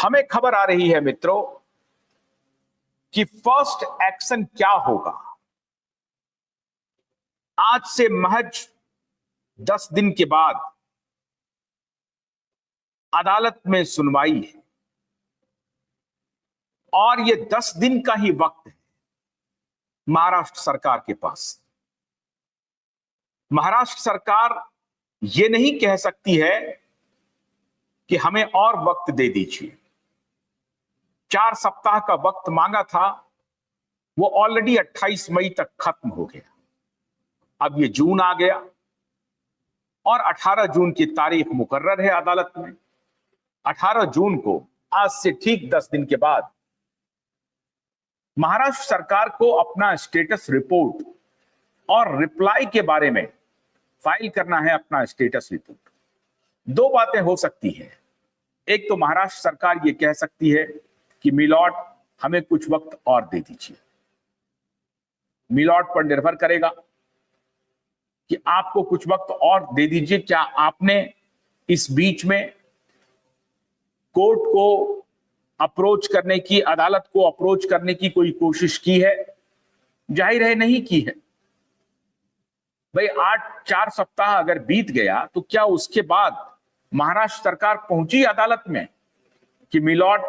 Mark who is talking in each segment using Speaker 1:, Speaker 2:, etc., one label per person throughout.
Speaker 1: हमें खबर आ रही है मित्रों कि फर्स्ट एक्शन क्या होगा। आज से महज 10 दिन के बाद अदालत में सुनवाई है और ये 10 दिन का ही वक्त है महाराष्ट्र सरकार के पास। महाराष्ट्र सरकार ये नहीं कह सकती है कि हमें और वक्त दे दीजिए। 4 सप्ताह का वक्त मांगा था, वो ऑलरेडी 28 मई तक खत्म हो गया। अब ये जून आ गया और 18 जून की तारीख मुकर्रर है अदालत में। 18 जून को, आज से ठीक 10 दिन के बाद, महाराष्ट्र सरकार को अपना स्टेटस रिपोर्ट और रिप्लाई के बारे में फाइल करना है। अपना स्टेटस रिपोर्ट, 2 बातें हो सकती हैं। एक तो महाराष्ट्र सरकार ये कह सकती है कि मिलॉर्ड हमें कुछ वक्त और दे दीजिए। मिलॉर्ड पर निर्भर करेगा कि आपको कुछ वक्त और दे दीजिए। क्या आपने इस बीच में कोर्ट को अप्रोच करने की, अदालत को अप्रोच करने की कोई कोशिश की है? जाहिर है नहीं की है। भाई 4 सप्ताह अगर बीत गया तो क्या उसके बाद महाराष्ट्र सरकार पहुंची अदालत में कि मिलॉर्ड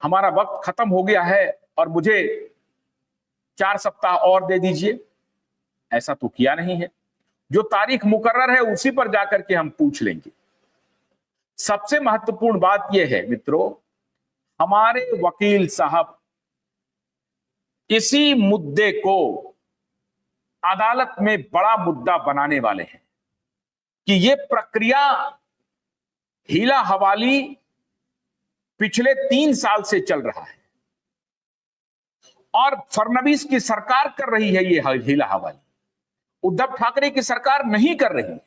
Speaker 1: हमारा वक्त खत्म हो गया है और मुझे 4 सप्ताह और दे दीजिए? ऐसा तो किया नहीं है। जो तारीख मुकर्रर है उसी पर जाकर के हम पूछ लेंगे। सबसे महत्वपूर्ण बात यह है मित्रों, हमारे वकील साहब इसी मुद्दे को अदालत में बड़ा मुद्दा बनाने वाले हैं कि यह प्रक्रिया हीला हवाली पिछले 3 साल से चल रहा है और फडणवीस की सरकार कर रही है यह हीला हवाली। उद्धव ठाकरे की सरकार नहीं कर रही है।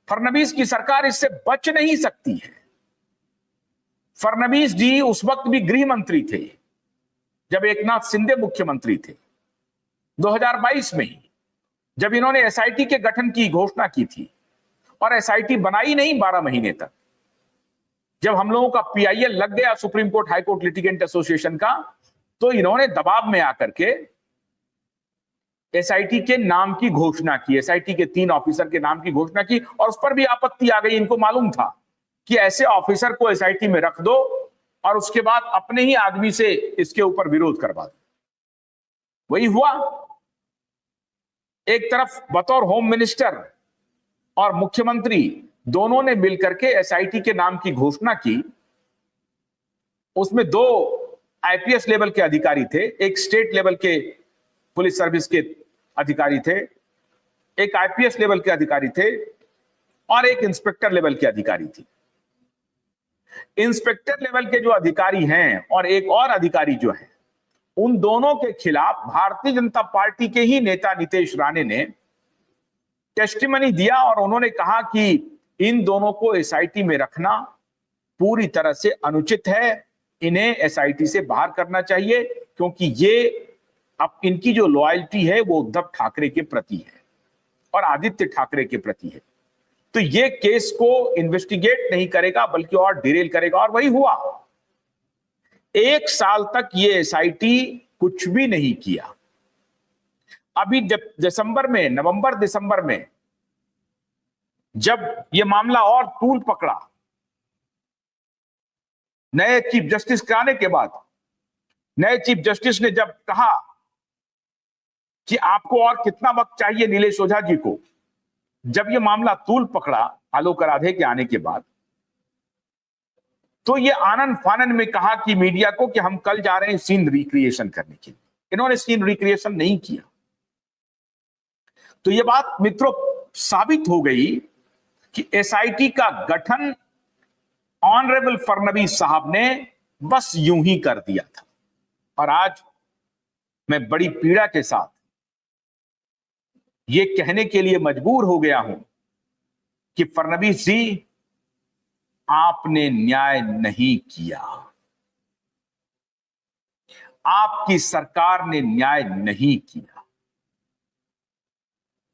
Speaker 1: फडणवीस की सरकार इससे बच नहीं सकती है। फडणवीस जी उस वक्त भी गृह मंत्री थे जब एकनाथ शिंदे मुख्यमंत्री थे, 2022 में ही, जब इन्होंने एसआईटी के गठन की घोषणा की थी और एसआईटी बनाई नहीं 12 महीने तक। जब हम लोगों का पीआईएल लग गया supreme court high court litigant association का, तो इन्होंने दबाव में आकर के एसआईटी के नाम की घोषणा की, एसआईटी के 3 ऑफिसर के नाम की घोषणा की और उस पर भी आपत्ति आ गई। इनको मालूम था कि ऐसे ऑफिसर को एसआईटी में रख दो और उसके बाद अपने ही आदमी से इसके ऊपर विरोध करवा दो। वही हुआ। एक तरफ बतौर होम मिनिस्टर और मुख्यमंत्री दोनों ने मिलकर के एसआईटी के नाम की घोषणा की। उसमें 2 आईपीएस लेवल के अधिकारी थे, एक स्टेट लेवल के पुलिस सर्विस के अधिकारी थे, एक आईपीएस लेवल के अधिकारी थे और एक इंस्पेक्टर लेवल के अधिकारी थी। इंस्पेक्टर लेवल के जो अधिकारी हैं और एक और अधिकारी जो है, उन दोनों के खिलाफ भारतीय जनता पार्टी के ही नेता नीतीश राणे ने टेस्टिमनी दिया और उन्होंने कहा कि इन दोनों को एसआईटी में रखना पूरी तरह से अनुचित है। इन्हें एसआईटी से बाहर करना चाहिए क्योंकि ये अब इनकी जो लॉयल्टी है वो उद्धव ठाकरे के प्रति है और आदित्य ठाकरे के प्रति है। तो ये केस को इन्वेस्टिगेट नहीं करेगा बल्कि और डिरेल करेगा। और वही हुआ। 1 साल तक ये एसआईटी कुछ भी नहीं किया। अभी दिसंबर में, नवंबर दिसंबर में जब ये मामला और तूल पकड़ा, नए चीफ जस्टिस के आने के बाद, नए चीफ जस्टिस ने जब कहा कि आपको और कितना वक्त चाहिए नीलेश ओझा जी को, जब ये मामला तूल पकड़ा आलोक राधे के आने के बाद, तो ये आनन फानन में कहा कि मीडिया को कि हम कल जा रहे हैं सीन रिक्रिएशन करने के लिए। इन्होंने सीन रिक्रिएशन नहीं किया। तो ये बात मित्रों साबित हो गई कि एसआईटी का गठन ऑनरेबल फडणवीस साहब ने बस यूं ही कर दिया था। और आज मैं बड़ी पीड़ा के साथ यह कहने के लिए मजबूर हो गया हूं कि फडणवीस जी, आपने न्याय नहीं किया। आपकी सरकार ने न्याय नहीं किया।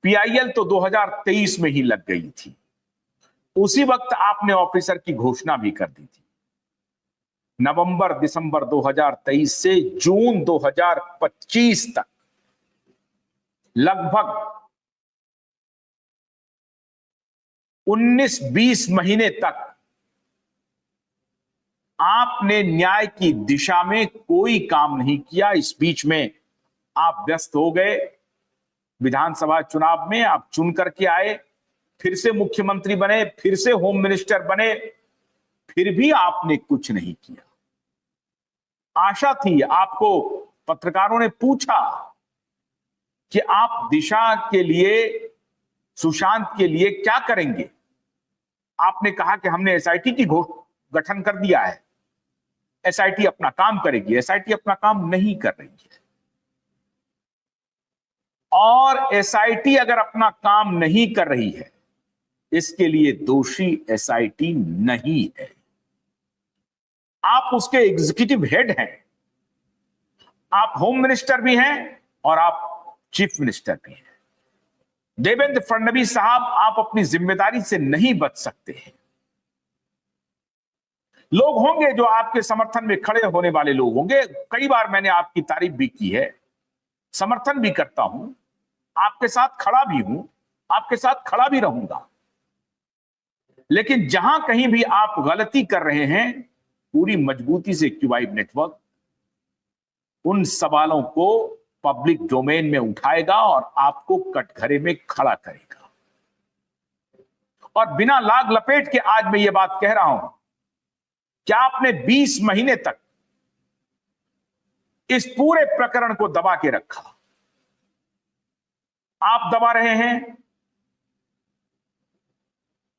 Speaker 1: पीआईएल तो 2023 में ही लग गई थी। उसी वक्त आपने ऑफिसर की घोषणा भी कर दी थी। नवंबर दिसंबर 2023 से जून 2025 तक लगभग 19-20 महीने तक आपने न्याय की दिशा में कोई काम नहीं किया। इस बीच में आप व्यस्त हो गए। विधानसभा चुनाव में आप चुन करके आए, फिर से मुख्यमंत्री बने, फिर से होम मिनिस्टर बने, फिर भी आपने कुछ नहीं किया। आशा थी, आपको पत्रकारों ने पूछा कि आप दिशा के लिए, सुशांत के लिए क्या करेंगे। आपने कहा कि हमने एसआईटी की गठन कर दिया है, एसआईटी अपना काम करेगी। एसआईटी अपना काम नहीं कर रही है, और एसआईटी अगर अपना काम नहीं कर रही है, इसके लिए दोषी एसआईटी नहीं है। आप उसके एग्जीक्यूटिव हेड हैं, आप होम मिनिस्टर भी हैं और आप चीफ मिनिस्टर भी हैं। देवेंद्र फडणवीस साहब, आप अपनी जिम्मेदारी से नहीं बच सकते हैं। लोग होंगे जो आपके समर्थन में खड़े होने वाले लोग होंगे। कई बार मैंने आपकी तारीफ भी की है, समर्थन भी करता हूं, आपके साथ खड़ा भी हूं, आपके साथ खड़ा भी रहूंगा। लेकिन जहां कहीं भी आप गलती कर रहे हैं, पूरी मजबूती से क्यूबाइब नेटवर्क उन सवालों को पब्लिक डोमेन में उठाएगा और आपको कटघरे में खड़ा करेगा। और बिना लाग लपेट के आज मैं ये बात कह रहा हूं, क्या आपने 20 महीने तक इस पूरे प्रकरण को दबा के रखा? आप दबा रहे हैं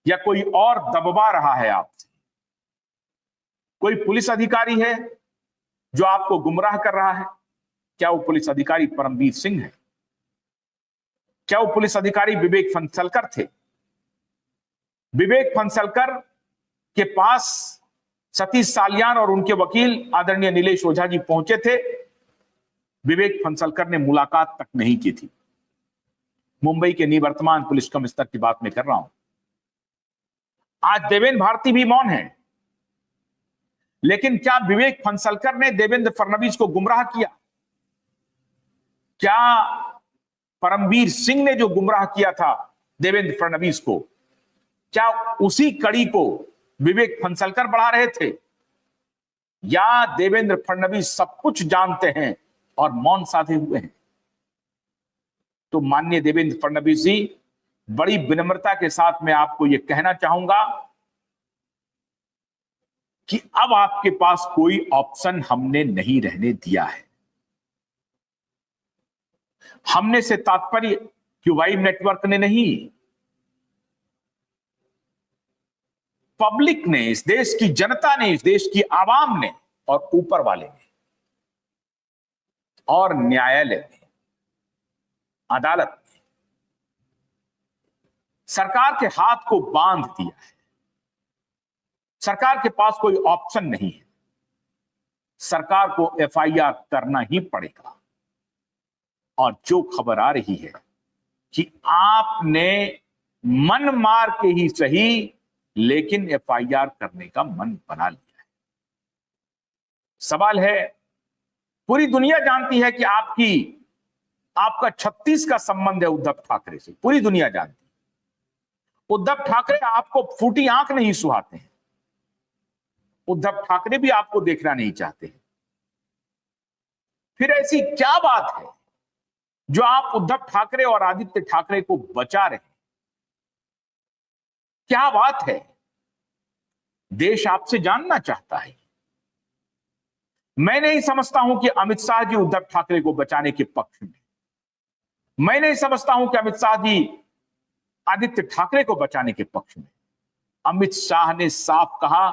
Speaker 1: या कोई और दबवा रहा है आपसे? कोई पुलिस अधिकारी है जो आपको गुमराह कर रहा है? क्या वो पुलिस अधिकारी परमवीर सिंह है? क्या वो पुलिस अधिकारी विवेक फंसलकर थे? विवेक फंसलकर के पास सतीश सालियान और उनके वकील आदरणीय नीलेश ओझा जी पहुंचे थे। विवेक फंसलकर ने मुलाकात तक नहीं की थी। मुंबई के निवर्तमान पुलिस कमिश्नर की बात मैं कर रहा हूं। आज देवेंद्र भारती भी मौन है, लेकिन क्या विवेक फंसलकर ने देवेंद्र फडणवीस को गुमराह किया? क्या परमवीर सिंह ने जो गुमराह किया था देवेंद्र फडणवीस को, क्या उसी कड़ी को विवेक फंसलकर बढ़ा रहे थे? या देवेंद्र फडणवीस सब कुछ जानते हैं और मौन साधे हुए हैं? तो माननीय देवेंद्र फडणवीस जी, बड़ी विनम्रता के साथ मैं आपको यह कहना चाहूंगा कि अब आपके पास कोई ऑप्शन हमने नहीं रहने दिया है। हमने से तात्पर्य क्यूबाइब नेटवर्क ने नहीं, पब्लिक ने, इस देश की जनता ने, इस देश की आवाम ने, और ऊपर वाले ने, और न्यायालय ने, अदालत ने सरकार के हाथ को बांध दिया है। सरकार के पास कोई ऑप्शन नहीं है। सरकार को एफआईआर करना ही पड़ेगा। और जो खबर आ रही है कि आपने मन मार के ही सही, लेकिन एफआईआर करने का मन बना लिया है। सवाल है, पूरी दुनिया जानती है कि आपका 36 का संबंध है उद्धव ठाकरे से। पूरी दुनिया जानती है। उद्धव ठाकरे आपको फूटी आंख नहीं सुहाते हैं। उद्धव ठाकरे भी आपको देखना नहीं चाहते हैं। फिर ऐसी क्या बात है जो आप उद्धव ठाकरे और आदित्य ठाकरे को बचा रहे हैं? क्या बात है? देश आपसे जानना चाहता है। मैं नहीं समझता हूं कि अमित शाह जी उद्धव ठाकरे को बचाने के पक्ष में। मैं नहीं समझता हूं कि अमित शाह जी आदित्य ठाकरे को बचाने के पक्ष में। अमित शाह ने साफ कहा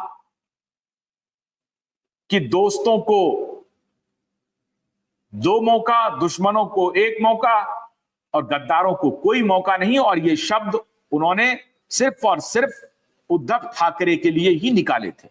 Speaker 1: कि दोस्तों को 2 मौका, दुश्मनों को 1 मौका और गद्दारों को कोई मौका नहीं। और ये शब्द उन्होंने सिर्फ और सिर्फ उद्धव ठाकरे के लिए ही निकाले थे।